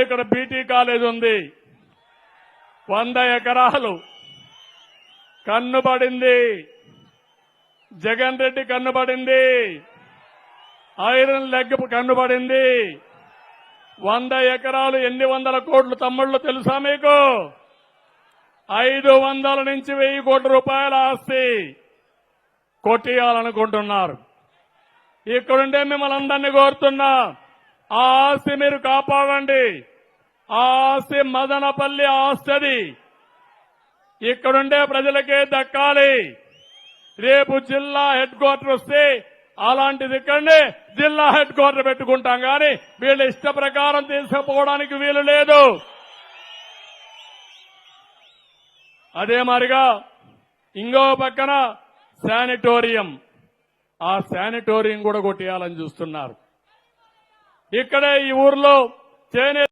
ఇక్కడ BT college ఉంది. 100 ఎకరాలు కన్నుబడింది. జగన్ రెడ్డి కన్నుబడింది. ఐరన్ లెగ్ కన్నుబడింది. 100 ఎకరాలు ఎన్ని వందల కోట్లు తమ్ముళ్ళు తెలుసా మీకు? 500 నుంచి 1000 కోట్ల రూపాయల ఆస్తి కొట్టేయాలనుకుంటున్నారు. ఇక్కడుండే మిమ్మల్ని అందరినీ కోరుతున్నా, ఆ ఆస్తి మీరు కాపాడండి. ఆ ఆస్తి మదనపల్లి ఆస్తి, ఇక్కడుండే ప్రజలకే దక్కాలి. రేపు జిల్లా హెడ్ క్వార్టర్ వస్తే అలాంటిది ఇక్కడనే జిల్లా హెడ్ క్వార్టర్ పెట్టుకుంటాం, కానీ వీళ్ళ ఇష్ట ప్రకారం తీసుకుపోవడానికి వీలు లేదు. అదే మారిగా ఇంకో పక్కన శానిటోరియం, ఆ శానిటోరియం కూడా కొట్టేయాలని చూస్తున్నారు. ఇక్కడే ఈ ఊర్లో చేనేత